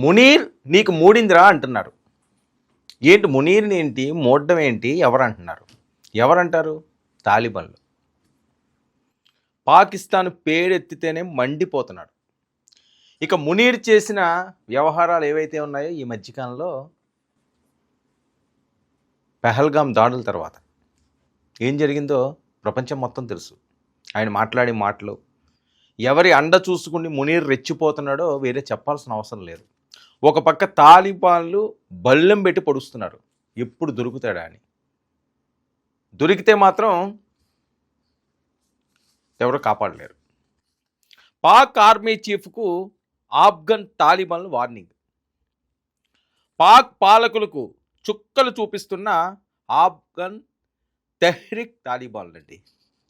మునీర్ నీకు మూడిందిరా అంటున్నారు. ఏంటి మునీర్ని ఏంటి మూడడం ఏంటి ఎవరు అంటున్నారు? ఎవరంటారు? తాలిబాన్లు. పాకిస్తాన్ పేరెత్తితేనే మండిపోతున్నాడు. ఇక మునీర్ చేసిన వ్యవహారాలు ఏవైతే ఉన్నాయో ఈ మధ్యకాలంలో పెహల్గాం దాడుల తర్వాత ఏం జరిగిందో ప్రపంచం మొత్తం తెలుసు. ఆయన మాట్లాడే మాటలు, ఎవరి అండ చూసుకుని మునీర్ రెచ్చిపోతున్నాడో వేరే చెప్పాల్సిన అవసరం లేదు. ఒక పక్క తాలిబాన్లు బల్లెం పెట్టి పొడుస్తున్నారు ఎప్పుడు దొరుకుతాడా అని. దొరికితే మాత్రం ఎవరు కాపాడలేరు. పాక్ ఆర్మీ చీఫ్కు ఆఫ్ఘన్ తాలిబాన్లు వార్నింగ్. పాక్ పాలకులకు చుక్కలు చూపిస్తున్న ఆఫ్ఘన్ తెహ్రిక్ తాలిబాన్లు అండి.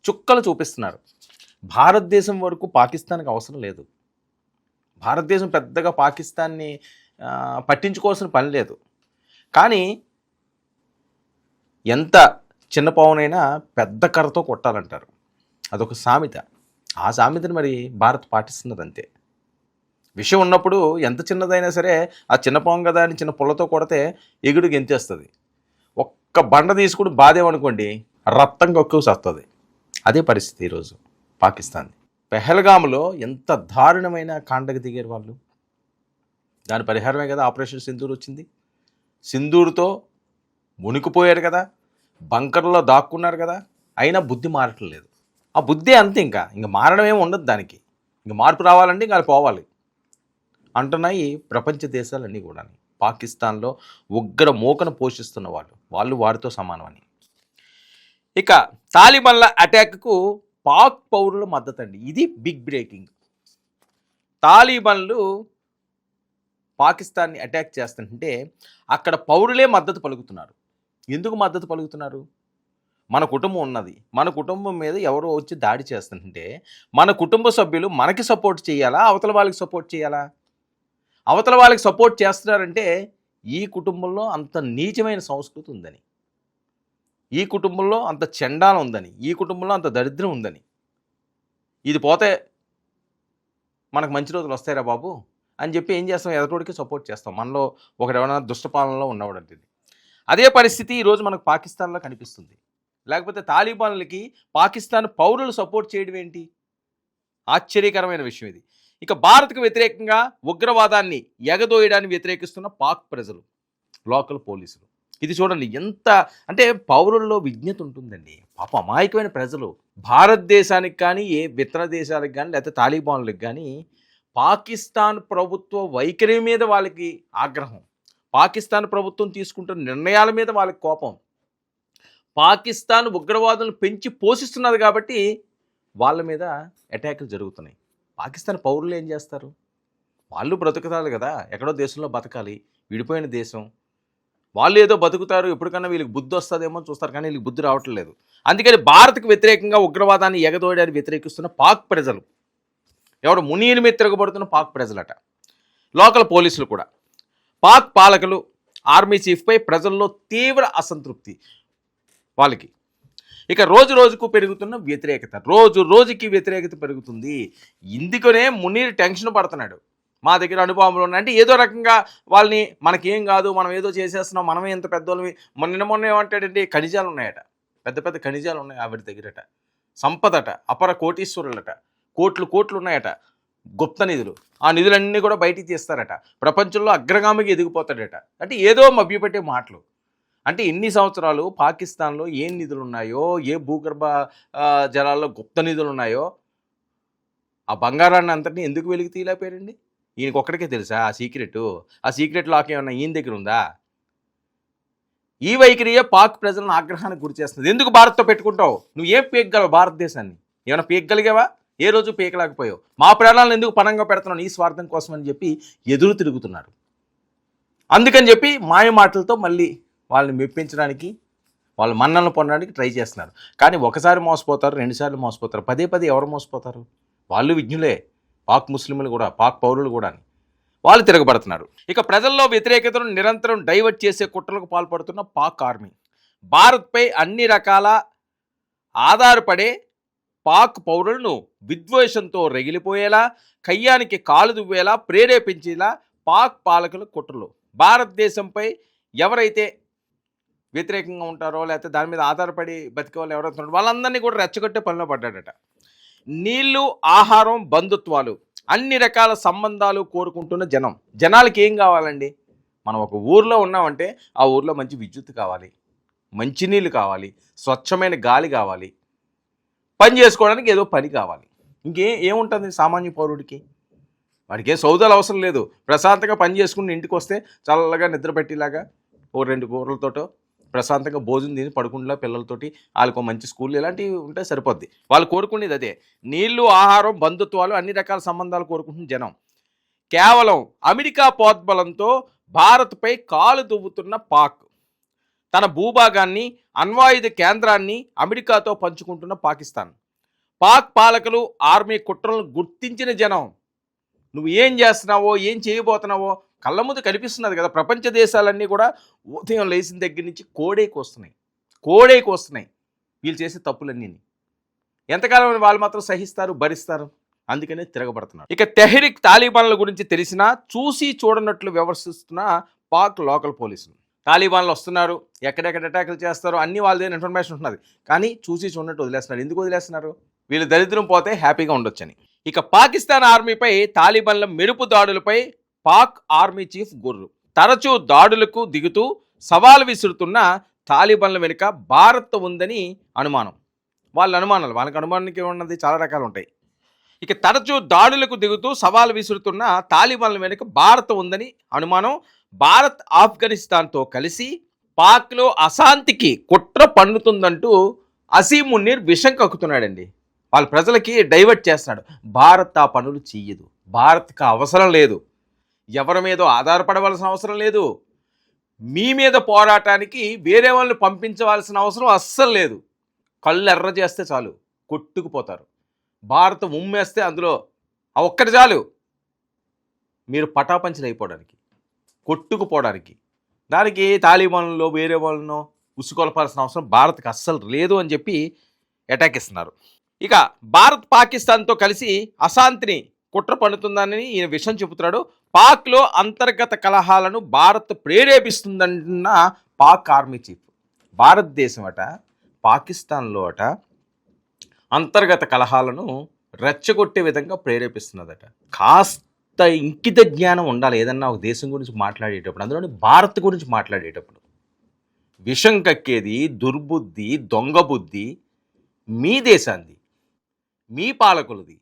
చుక్కలు చూపిస్తున్నారు. భారతదేశం వరకు పాకిస్తాన్కి అవసరం లేదు. భారతదేశం పెద్దగా పాకిస్తాన్ని పట్టించుకోవాల్సిన పని లేదు. కానీ ఎంత చిన్న పావునైనా పెద్ద కర్రతో కొట్టాలంటారు. అదొక సామెత. ఆ సామెతని మరి భారత్ పాటిస్తున్నది అంతే. విషయం ఉన్నప్పుడు ఎంత చిన్నదైనా సరే ఆ చిన్న పాము కదా అని చిన్న పుల్లతో కొడితే ఎగుడు గెంతేస్తుంది. ఒక్క బండ తీసుకుని బాధేమనుకోండి రక్తం కక్కువసి వస్తుంది. అదే పరిస్థితి ఈరోజు పాకిస్తాన్. పెహల్గామ్లో ఎంత దారుణమైన కాండకు దిగారు వాళ్ళు. దాని పరిహారమే కదా ఆపరేషన్ సింధూర్ వచ్చింది. సింధూర్తో మునిగిపోయారు కదా, బంకర్లో దాక్కున్నారు కదా, అయినా బుద్ధి మారట్లేదు. ఆ బుద్ధి అంతే, ఇంకా మారడం ఏమి ఉండదు దానికి. ఇంకా మార్పు రావాలంటే ఇంకా పోవాలి అంటున్నాయి ప్రపంచ దేశాలన్నీ కూడా. పాకిస్తాన్లో ఉగ్ర మోకను పోషిస్తున్న వాళ్ళు వారితో సమానమని. ఇక తాలిబాన్ల అటాక్కు పాక్ పౌరుల మద్దతు అండి. ఇది బిగ్ బ్రేకింగ్. తాలిబాన్లు పాకిస్తాన్ని అటాక్ చేస్తుంటే అక్కడ పౌరులే మద్దతు పలుకుతున్నారు. ఎందుకు మద్దతు పలుకుతున్నారు? మన కుటుంబం ఉన్నది, మన కుటుంబం మీద ఎవరో వచ్చి దాడి చేస్తుంటే మన కుటుంబ సభ్యులు మనకి సపోర్ట్ చేయాలా, అవతల వాళ్ళకి సపోర్ట్ చేయాలా? అవతల వాళ్ళకి సపోర్ట్ చేస్తున్నారంటే ఈ కుటుంబంలో అంత నీచమైన సంస్కృతి ఉందని, ఈ కుటుంబంలో అంత చెండాలం ఉందని, ఈ కుటుంబంలో అంత దరిద్రం ఉందని, ఇది పోతే మనకు మంచి రోజులు వస్తాయిరా బాబు అని చెప్పి ఏం చేస్తాం? ఎదటోడికి సపోర్ట్ చేస్తాం. మనలో ఒకడెవరైనా దుష్టపాలనలో ఉన్నవాడంటే. అదే పరిస్థితి ఈరోజు మనకు పాకిస్తాన్లో కనిపిస్తుంది. లేకపోతే తాలిబాన్లకి పాకిస్తాన్ పౌరులు సపోర్ట్ చేయడం ఏంటి? ఆశ్చర్యకరమైన విషయం ఇది. ఇక భారత్కు వ్యతిరేకంగా ఉగ్రవాదాన్ని ఎగదోయడాన్ని వ్యతిరేకిస్తున్న పాక్ ప్రజలు, లోకల్ పోలీసులు. ఇది చూడండి ఎంత అంటే పౌరుల్లో విజ్ఞత ఉంటుందండి. పాప అమాయకమైన ప్రజలు. భారతదేశానికి కానీ ఏ ఇతర దేశాలకు కానీ లేకపోతే తాలిబాన్లకు కానీ పాకిస్తాన్ ప్రభుత్వ వైఖరి మీద వాళ్ళకి ఆగ్రహం, పాకిస్తాన్ ప్రభుత్వం తీసుకుంటున్న నిర్ణయాల మీద వాళ్ళకి కోపం. పాకిస్తాన్ ఉగ్రవాదులను పెంచి పోషిస్తున్నది కాబట్టి వాళ్ళ మీద అటాకులు జరుగుతున్నాయి. పాకిస్తాన్ పౌరులు ఏం చేస్తారు? వాళ్ళు బ్రతుకుతారు కదా, ఎక్కడో దేశంలో బతకాలి, విడిపోయిన దేశం. వాళ్ళు ఏదో బతుకుతారు, ఎప్పటికన్నా వీళ్ళకి బుద్ధి వస్తుందేమో చూస్తారు, కానీ వీళ్ళకి బుద్ధి రావట్లేదు. అందుకని భారత్కు వ్యతిరేకంగా ఉగ్రవాదాన్ని ఎగదోయడాన్ని వ్యతిరేకిస్తున్న పాక్ ప్రజలు, ఎవరు మునీర్ మీద తిరగబడుతున్న పాక్ ప్రజలట, లోకల్ పోలీసులు కూడా. పాక్ పాలకులు, ఆర్మీ చీఫ్పై ప్రజల్లో తీవ్ర అసంతృప్తి వాళ్ళకి. ఇక రోజు రోజుకు పెరుగుతున్న వ్యతిరేకత, రోజు రోజుకి వ్యతిరేకత పెరుగుతుంది. ఇందుకనే మునీర్ టెన్షన్ పడుతున్నాడు. మా దగ్గర అనుభవంలో ఉన్నాయి అంటే ఏదో రకంగా వాళ్ళని మనకేం కాదు, మనం ఏదో చేసేస్తున్నాం, మనమే ఎంత పెద్దోళ్ళవి. మొన్న ఏమంటాడంటే ఖనిజాలు ఉన్నాయట, పెద్ద పెద్ద ఖనిజాలు ఉన్నాయి ఆవిడ దగ్గరట, సంపదట, అపర కోటీశ్వరులట, కోట్లు ఉన్నాయట, గుప్త నిధులు. ఆ నిధులన్నీ కూడా బయటికి తీస్తారట, ప్రపంచంలో అగ్రగామికి ఎదిగిపోతాడట. అంటే ఏదో మభ్యపెట్టే మాటలు. అంటే ఎన్ని సంవత్సరాలు పాకిస్తాన్లో ఏం నిధులు ఉన్నాయో, ఏ భూగర్భ జలాల్లో గుప్త నిధులు ఉన్నాయో, ఆ బంగారాన్ని అంతటినీ ఎందుకు వెలికి తీయలేకపోయారండి? ఈయనకి ఒక్కడికే తెలుసా ఆ సీక్రెట్? ఆ సీక్రెట్ లాక్ ఏమన్నా ఈయన దగ్గర ఉందా? ఈ వైఖరియే పాక్ ప్రజలను ఆగ్రహానికి గురి చేస్తుంది. ఎందుకు భారత్తో పెట్టుకుంటావు? నువ్వు ఏం పీకగలవు భారతదేశాన్ని? ఏమైనా పీకగలిగావా? ఏ రోజు పీకలేకపోయావు. మా ప్రాణాలను ఎందుకు పణంగా పెడుతున్నావు ఈ స్వార్థం కోసం అని చెప్పి ఎదురు తిరుగుతున్నారు. అందుకని చెప్పి మాయ మాటలతో మళ్ళీ వాళ్ళని మెప్పించడానికి, వాళ్ళ మన్నలను పొందడానికి ట్రై చేస్తున్నారు. కానీ ఒకసారి మోసపోతారు, రెండుసార్లు మోసపోతారు, పదే ఎవరు మోసపోతారు? వాళ్ళు విజ్ఞులే, పాక్ ముస్లింలు కూడా, పాక్ పౌరులు కూడా. వాళ్ళు తిరగబడుతున్నారు. ఇక ప్రజల్లో వ్యతిరేకతను నిరంతరం డైవర్ట్ చేసే కుట్రలకు పాల్పడుతున్న పాక్ ఆర్మీ, భారత్పై అన్ని రకాల ఆధారపడే పాక్ పౌరులను విద్వేషంతో రగిలిపోయేలా, కయ్యానికి కాలు దువ్వేలా, ప్రేరేపించేలా పాక్ పాలకుల కుట్రలు. భారతదేశంపై ఎవరైతే వ్యతిరేకంగా ఉంటారో లేకపోతే దాని మీద ఆధారపడి బతికే వాళ్ళు ఎవరైతే ఉంటారో వాళ్ళందరినీ కూడా రెచ్చగొట్టే పనిలో పడ్డాడట. నీళ్లు, ఆహారం, బంధుత్వాలు, అన్ని రకాల సంబంధాలు కోరుకుంటున్న జనాలకి ఏం కావాలండి? మనం ఒక ఊర్లో ఉన్నామంటే ఆ ఊర్లో మంచి విద్యుత్ కావాలి, మంచినీళ్ళు కావాలి, స్వచ్ఛమైన గాలి కావాలి, పని చేసుకోవడానికి ఏదో పని కావాలి. ఏముంటుంది సామాన్య పౌరుడికి? వాడికి ఏ సౌదాలు అవసరం లేదు. ప్రశాంతంగా పని చేసుకుని ఇంటికి వస్తే చల్లగా నిద్ర పెట్టేలాగా ఓ 2 కూరలతోటో ప్రశాంతంగా భోజనం తిని పడుకుంటా పిల్లలతోటి వాళ్ళకు మంచి స్కూల్ ఇలాంటివి ఉంటే సరిపోద్ది. వాళ్ళు కోరుకునేది అదే. నీళ్లు, ఆహారం, బంధుత్వాలు, అన్ని రకాల సంబంధాలు కోరుకుంటున్న జనం. కేవలం అమెరికా ప్రోద్బలంతో భారత్పై కాలు దువ్వుతున్న పాక్, తన భూభాగాన్ని, అణ్వాయుధ కేంద్రాన్ని అమెరికాతో పంచుకుంటున్న పాకిస్తాన్, పాక్ పాలకులు, ఆర్మీ కుట్రలను గుర్తించిన జనం. నువ్వు ఏం చేస్తున్నావో, ఏం చేయబోతున్నావో కళ్ళ ముందు కనిపిస్తున్నది కదా. ప్రపంచ దేశాలన్నీ కూడా ఉదయం లేచిన దగ్గర నుంచి కోడేకి వస్తున్నాయి వీళ్ళు చేసే తప్పులన్నీ. ఎంతకాలం వాళ్ళు మాత్రం సహిస్తారు, భరిస్తారు? అందుకనే తిరగబడుతున్నారు. ఇక తెహ్రిక్ తాలిబాన్ల గురించి తెలిసినా చూసి చూడనట్లు వ్యవహరిస్తున్న పాక్ లోకల్ పోలీసులు. తాలిబాన్లు వస్తున్నారు, ఎక్కడెక్కడ అటాకులు చేస్తారో అన్ని వాళ్ళదే ఇన్ఫర్మేషన్ ఉన్నది, కానీ చూసి చూడనట్టు వదిలేస్తున్నారు. ఎందుకు వదిలేస్తున్నారు? వీళ్ళు దరిద్రం పోతే హ్యాపీగా ఉండొచ్చని. ఇక పాకిస్తాన్ ఆర్మీపై తాలిబాన్ల మెరుపు దాడులపై పాక్ ఆర్మీ చీఫ్ గుర్రు. తరచూ దాడులకు దిగుతూ సవాల్ విసురుతున్న తాలిబాన్ల వెనుక భారత్ ఉందని అనుమానం. వాళ్ళకి అనుమానానికి ఉన్నది చాలా రకాలు ఉంటాయి. ఇక తరచూ దాడులకు దిగుతూ సవాల్ విసురుతున్న తాలిబాన్ల వెనుక భారత్ ఉందని అనుమానం. భారత్ ఆఫ్ఘనిస్తాన్తో కలిసి పాక్లో అశాంతికి కుట్ర పన్నుతుందంటూ అసీం మున్నీర్ విషం కక్కుతున్నాడండి. వాళ్ళ ప్రజలకి డైవర్ట్ చేస్తున్నాడు. భారత్ ఆ పనులు చెయ్యదు, భారత్కి అవసరం లేదు, ఎవరి మీద ఆధారపడవలసిన అవసరం లేదు, మీ మీద పోరాటానికి వేరే వాళ్ళని పంపించవలసిన అవసరం అస్సలు లేదు. కళ్ళు ఎర్ర చేస్తే చాలు కొట్టుకుపోతారు. భారత్ ఉమ్మేస్తే అందులో ఆ ఒక్కటి చాలు మీరు పటాపంచలు అయిపోవడానికి, కొట్టుకుపోవడానికి. దానికి తాలిబాన్లో వేరే వాళ్ళనో ఉసుకొలపాల్సిన అవసరం భారత్కి అస్సలు లేదు అని చెప్పి అటాక్ ఇస్తున్నారు. ఇక భారత్ పాకిస్తాన్తో కలిసి అశాంతిని కుట్ర పన్నుతుందని ఈయన విషయం చెబుతున్నాడు. పాక్లో అంతర్గత కలహాలను భారత్ ప్రేరేపిస్తుందన్న పాక్ ఆర్మీ చీఫ్. భారతదేశం అట పాకిస్తాన్లో అట అంతర్గత కలహాలను రెచ్చగొట్టే విధంగా ప్రేరేపిస్తున్నదట. కాస్త ఇంకిత జ్ఞానం ఉండాలి ఏదన్నా ఒక దేశం గురించి మాట్లాడేటప్పుడు, అందులోని భారత్ గురించి మాట్లాడేటప్పుడు. విషం కక్కేది, దుర్బుద్ధి, దొంగ బుద్ధి మీ దేశాన్ని, మీ పాలకులది.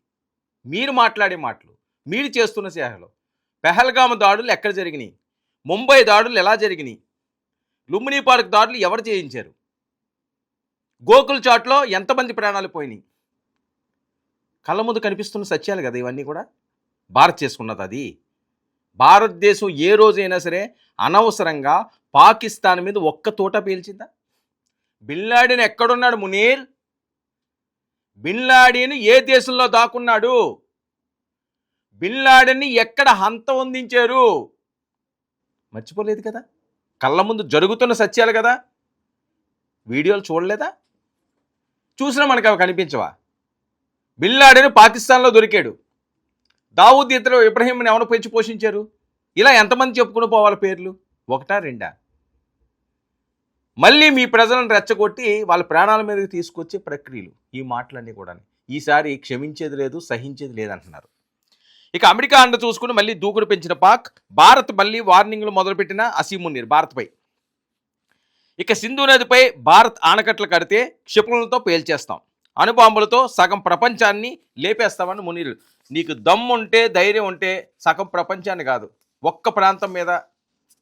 మీరు మాట్లాడే మాటలు, మీరు చేస్తున్న సేవలు. పెహల్గామ్ దాడులు ఎక్కడ జరిగినాయి? ముంబై దాడులు ఎలా జరిగినాయి? లుంబినీ పార్క్ దాడులు ఎవరు చేయించారు? గోకుల్ చాట్లో ఎంతమంది ప్రాణాలు పోయినాయి? కళ్ళ ముందు కనిపిస్తున్న సత్యాలు కదా ఇవన్నీ కూడా. భారత్ చేసుకున్నది అది. భారతదేశం ఏ రోజైనా సరే అనవసరంగా పాకిస్తాన్ మీద ఒక్క తోట పీల్చిందా? బిన్ లాడెన్ ఎక్కడున్నాడు మునీర్? బిన్ లాడెన్ ఏ దేశంలో దాక్కున్నాడు? బిన్ లాడెన్ని ఎక్కడ హంత పొందించారు? మర్చిపోలేదు కదా. కళ్ళ ముందు జరుగుతున్న సత్యాలు కదా. వీడియోలు చూడలేదా? చూసినా మనకు అవి కనిపించవా? బిన్ లాడెన్ పాకిస్తాన్లో దొరికాడు. దావూద్ ఇబ్రహీంని ఎవరు పెంచి పోషించారు? ఇలా ఎంతమంది చెప్పుకుని పోవాలి పేర్లు? ఒకటా రెండా? మళ్ళీ మీ ప్రజలను రెచ్చగొట్టి వాళ్ళ ప్రాణాల మీదకి తీసుకొచ్చే ప్రక్రియలు ఈ మాటలన్నీ కూడా. ఈసారి క్షమించేది లేదు, సహించేది లేదంటున్నారు. ఇక అమెరికా అండ చూసుకుని మళ్ళీ దూకుడు పెంచిన పాక్. భారత్ మళ్ళీ వార్నింగ్లు మొదలుపెట్టిన అసీం మున్నీర్ భారత్పై. ఇక సింధు నదిపై భారత్ ఆనకట్లు కడితే క్షిపణులతో పేల్చేస్తాం, అణుబాంబులతో సగం ప్రపంచాన్ని లేపేస్తామని మునీర్. నీకు దమ్ముంటే, ధైర్యం ఉంటే సగం ప్రపంచాన్ని కాదు, ఒక్క ప్రాంతం మీద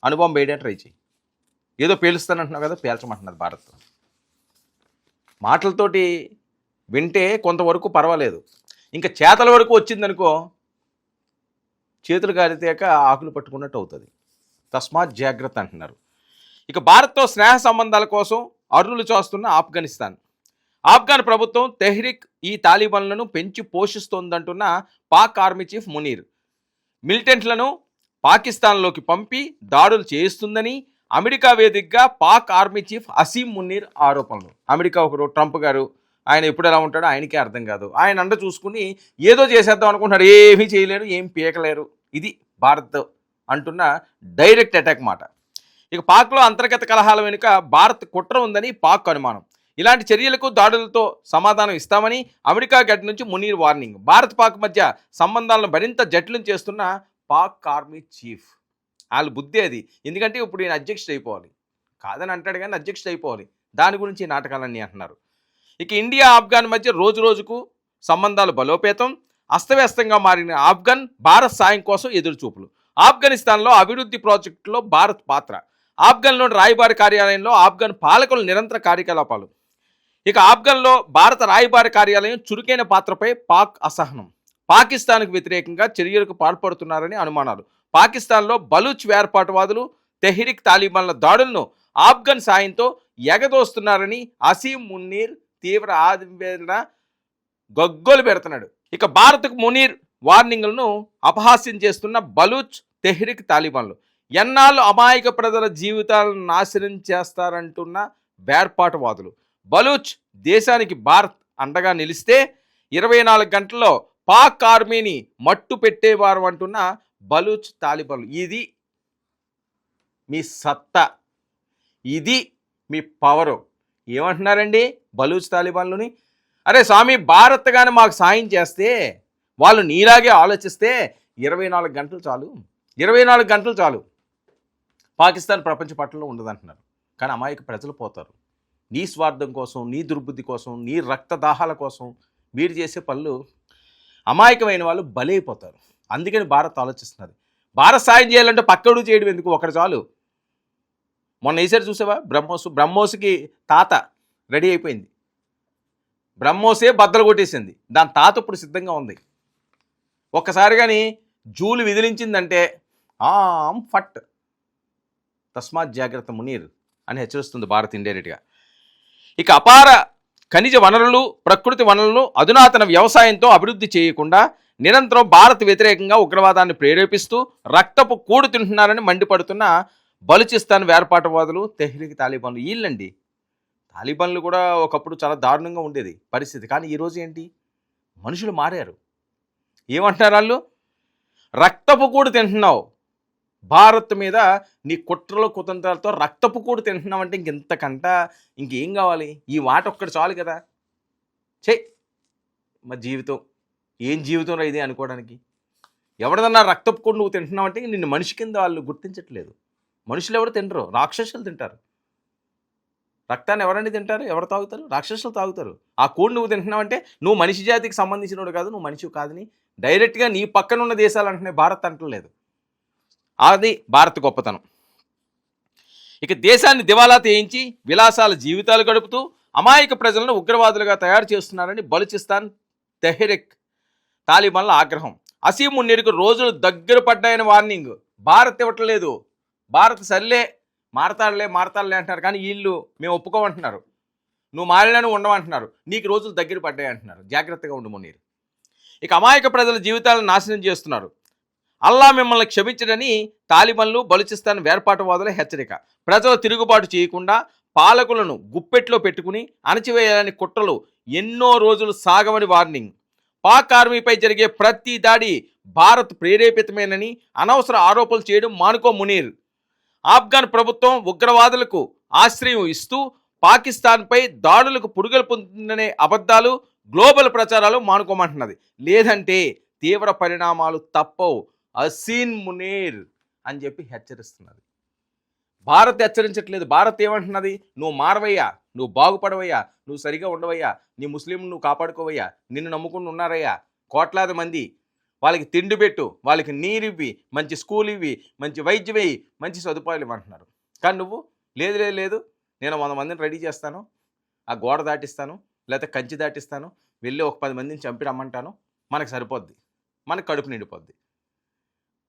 అణుబాంబు వేయడానికి ట్రై చేయి. ఏదో పేలుస్తానంటున్నావు కదా, పేల్చమంటున్నది భారత్. మాటలతోటి వింటే కొంతవరకు పర్వాలేదు, ఇంకా చేతల వరకు వచ్చిందనుకో చేతులు కారితేక ఆకులు పట్టుకున్నట్టు అవుతుంది. తస్మాత్ జాగ్రత్త అంటున్నారు. ఇక భారత్తో స్నేహ సంబంధాల కోసం అరువులు చేస్తున్న ఆఫ్ఘనిస్తాన్. ఆఫ్ఘన్ ప్రభుత్వం తెహ్రిక్ ఈ తాలిబాన్లను పెంచి పోషిస్తోందంటున్న పాక్ ఆర్మీ చీఫ్ మునీర్. మిలిటెంట్లను పాకిస్తాన్లోకి పంపి దాడులు చేయిస్తుందని అమెరికా వేదికగా పాక్ ఆర్మీ చీఫ్ అసీం మున్నీర్ ఆరోపణలు. అమెరికా ఒకరు, ట్రంప్ గారు, ఆయన ఎప్పుడు ఎలా ఉంటాడో ఆయనకే అర్థం కాదు. ఆయన అండ చూసుకుని ఏదో చేసేద్దాం అనుకుంటున్నాడు, ఏమీ చేయలేరు, ఏం పీకలేరు. ఇది భారత్ అంటున్న డైరెక్ట్ అటాక్ మాట. ఇక పాక్లో అంతర్గత కలహాల వెనుక భారత్ కుట్ర ఉందని పాక్ అనుమానం. ఇలాంటి చర్యలకు దాడులతో సమాధానం ఇస్తామని అమెరికా గడ్డ నుంచి మునీర్ వార్నింగ్. భారత్ పాక్ మధ్య సంబంధాలను మరింత జటిలం చేస్తున్న పాక్ ఆర్మీ చీఫ్. వాళ్ళ బుద్ధి అది. ఎందుకంటే ఇప్పుడు ఈయన అధ్యక్షుడు అయిపోవాలి, కాదని అంటాడు కానీ అధ్యక్షుడు అయిపోవాలి. దాని గురించి ఈ నాటకాలన్నీ అంటున్నారు. ఇక ఇండియా ఆఫ్ఘాన్ మధ్య రోజు రోజుకు సంబంధాలు బలోపేతం. అస్తవ్యస్తంగా మారిన ఆఫ్ఘన్ భారత్ సాయం కోసం ఎదురుచూపులు. ఆఫ్ఘనిస్తాన్లో అభివృద్ధి ప్రాజెక్టులో భారత్ పాత్ర. ఆఫ్ఘన్లోని రాయబారి కార్యాలయంలో ఆఫ్ఘన్ పాలకుల నిరంతర కార్యకలాపాలు. ఇక ఆఫ్ఘన్లో భారత రాయబారి కార్యాలయం చురుకైన పాత్రపై పాక్ అసహనం. పాకిస్తాన్కు వ్యతిరేకంగా చర్యలకు పాల్పడుతున్నారని అనుమానాలు. పాకిస్తాన్లో బలూచ్ వేర్పాటువాదులు తెహ్రిక్ తాలిబాన్ల దాడులను ఆఫ్ఘన్ సాయంతో ఎగదోస్తున్నారని అసీం మున్నీర్ తీవ్ర ఆవేదన గగ్గోలు పెడుతున్నాడు. ఇక భారత్కు మునీర్ వార్నింగ్లను అపహాస్యం చేస్తున్న బలూచ్ తెహ్రిక్ తాలిబాన్లు. ఎన్నాళ్ళు అమాయక ప్రజల జీవితాలను నాశనం చేస్తారంటున్న వేర్పాటువాదులు. బలూచ్ దేశానికి భారత్ అండగా నిలిస్తే 24 గంటల్లో పాక్ ఆర్మీని మట్టు పెట్టేవారు అంటున్న బలూచ్ తాలిబాన్లు. ఇది మీ సత్తా, ఇది మీ పవరు. ఏమంటున్నారండి బలూచ్ తాలిబాన్లని? అరే స్వామి, భారత్ కానీ మాకు సాయం చేస్తే, వాళ్ళు నీలాగే ఆలోచిస్తే 24 గంటలు చాలు, 24 గంటలు చాలు, పాకిస్తాన్ ప్రపంచ పట్టణంలో ఉండదంటున్నారు. కానీ అమాయక ప్రజలు పోతారు. నీ స్వార్థం కోసం, నీ దుర్బుద్ధి కోసం, నీ రక్తదాహాల కోసం మీరు చేసే పనులు అమాయకమైన వాళ్ళు బలైపోతారు. అందుకని భారత్ ఆలోచిస్తున్నది. భారత్ సాయం చేయాలంటే పక్కడు చేయడం ఎందుకు, ఒకటి చాలు. మొన్న ఈసారి చూసావా, బ్రహ్మోస్కి తాత రెడీ అయిపోయింది. బ్రహ్మోసే బద్దలు కొట్టేసింది, దాని తాత ఇప్పుడు సిద్ధంగా ఉంది. ఒక్కసారి కానీ జూలు విదిలించిందంటే ఫట్ తస్మాత్ జాగ్రత్త మునీర్ అని హెచ్చరిస్తుంది భారత్ ఇండైరెక్ట్గా. ఇక అపార ఖనిజ వనరులు, ప్రకృతి వనరులు, అధునాతన వ్యవసాయంతో అభివృద్ధి చేయకుండా నిరంతరం భారత్ వ్యతిరేకంగా ఉగ్రవాదాన్ని ప్రేరేపిస్తూ రక్తపు కూడు తింటున్నారని మండిపడుతున్న బలూచిస్తాన్ వేర్పాటువాదులు తెహ్రీక్ తాలిబాన్లు. వీళ్ళండి తాలిబాన్లు కూడా ఒకప్పుడు చాలా దారుణంగా ఉండేది పరిస్థితి. కానీ ఈరోజు ఏంటి, మనుషులు మారారు. ఏమంటున్నారు వాళ్ళు? రక్తపు కూడు తింటున్నావు, భారత్ మీద నీ కుట్రలో కుతంత్రాలతో రక్తపు కూడు తింటున్నావు అంటే ఇంకెంతకంట ఇంకేం కావాలి? ఈ మాట ఒక్కటి చాలు కదా. మా జీవితం ఏం జీవితంలో ఇది అనుకోవడానికి. ఎవరిదన్నా రక్తపు కూడు నువ్వు తింటున్నావు అంటే నిన్ను మనిషి కింద వాళ్ళు గుర్తించట్లేదు. మనుషులు ఎవరు తినరు, రాక్షసులు తింటారు. రక్తాన్ని ఎవరండి తింటారు, ఎవరు తాగుతారు? రాక్షసులు తాగుతారు. ఆ కూడు నువ్వు తింటున్నావంటే నువ్వు మనిషి జాతికి సంబంధించినోడు కాదు, నువ్వు మనిషి కాదని డైరెక్ట్గా నీ పక్కన ఉన్న దేశాలు అంటున్నాయి, భారత్ అంటలేదు. అది భారత్ గొప్పతనం. ఇక దేశాన్ని దివాలా తేయించి విలాసాల జీవితాలు గడుపుతూ అమాయక ప్రజలను ఉగ్రవాదులుగా తయారు చేస్తున్నారని బలూచిస్తాన్ తెహ్రిక్ తాలిబాన్ల ఆగ్రహం. అసీం మున్నీర్కు రోజులు దగ్గర పడ్డాయని వార్నింగ్. భారత్ ఇవ్వట్లేదు. భారత్ సర్లే మారతాడులే అంటున్నారు, కానీ వీళ్ళు మేము ఒప్పుకోమంటున్నారు. నువ్వు మారినా నువ్వు ఉండమంటున్నారు. నీకు రోజులు దగ్గర పడ్డాయి అంటున్నారు. జాగ్రత్తగా ఉండు మున్నీర్. ఇక అమాయక ప్రజల జీవితాలను నాశనం చేస్తున్నారు. అల్లా మిమ్మల్ని క్షమించడని తాలిబాన్లు, బలూచిస్తాన్ వేర్పాటువాదుల హెచ్చరిక. ప్రజలు తిరుగుబాటు చేయకుండా పాలకులను గుప్పెట్లో పెట్టుకుని అణచివేయాలని కుట్రలు ఎన్నో రోజులు సాగవని వార్నింగ్. పాక్ ఆర్మీపై జరిగే ప్రతి దాడి భారత్ ప్రేరేపితమేనని అనవసర ఆరోపణలు చేయడం మానుకో మునీర్. ఆఫ్ఘన్ ప్రభుత్వం ఉగ్రవాదులకు ఆశ్రయం ఇస్తూ పాకిస్తాన్పై దాడులకు పురుగొల్పుతుందనే అబద్ధాలు, గ్లోబల్ ప్రచారాలు మానుకోమంటున్నది. లేదంటే తీవ్ర పరిణామాలు తప్పవు. అసీం మునీర్ అని చెప్పి హెచ్చరిస్తున్నది. భారత్ హెచ్చరించట్లేదు. భారత్ ఏమంటున్నది? నువ్వు మారవయ్యా, నువ్వు బాగుపడవయ్యా, నువ్వు సరిగా ఉండవయ్యా, నీ ముస్లింలు నువ్వు కాపాడుకోవయ్యా, నిన్ను నమ్ముకుని ఉన్నారయ్యా కోట్లాది మంది, వాళ్ళకి తిండి పెట్టు, వాళ్ళకి నీరు ఇవ్వి, మంచి స్కూల్ ఇవ్వి, మంచి వైద్యం వేయి, మంచి సదుపాయాలు ఇవ్వంటున్నారు. కానీ నువ్వు లేదు లేదు లేదు, నేను 100 మందిని రెడీ చేస్తాను, ఆ గోడ దాటిస్తాను, లేకపోతే కంచి దాటిస్తాను, వెళ్ళి ఒక 10 మందిని చంపి రమ్మంటాను, మనకు సరిపోద్ది, మనకు కడుపు నిండిపోద్ది,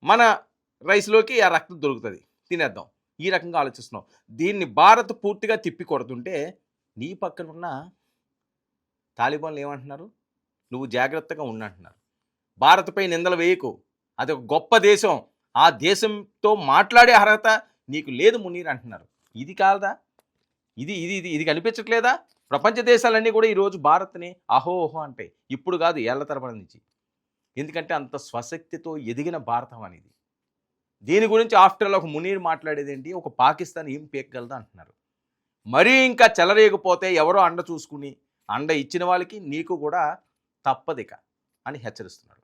మన రైస్లోకి ఆ రక్తం దొరుకుతుంది, తినేద్దాం. ఈ రకంగా ఆలోచిస్తున్నావు. దీన్ని భారత్ పూర్తిగా తిప్పి కొడుతుంటే నీ పక్కన ఉన్న తాలిబాన్లు ఏమంటున్నారు? నువ్వు జాగ్రత్తగా ఉండంటున్నారు. భారత్పై నిందలు వేయకు, అది ఒక గొప్ప దేశం, ఆ దేశంతో మాట్లాడే అర్హత నీకు లేదు మునీర్ అంటున్నారు. ఇది కాదా? ఇది ఇది ఇది ఇది కనిపించట్లేదా? ప్రపంచ దేశాలన్నీ కూడా ఈరోజు భారత్ని అహోహో అంటాయి. ఇప్పుడు కాదు, ఏళ్ల తరబడి నుంచి. ఎందుకంటే అంత స్వశక్తితో ఎదిగిన భారతం అనేది. దీని గురించి ఆఫ్టర్ ఆల్ ఒక మునీర్ మాట్లాడేది ఏంటి, ఒక పాకిస్తాన్ ఏం పీకగలదా అంటున్నారు. మరీ ఇంకా చెలరేగిపోతే ఎవరో అండ చూసుకుని అండ ఇచ్చిన వాళ్ళకి నీకు కూడా తప్పదిక అని హెచ్చరిస్తున్నారు.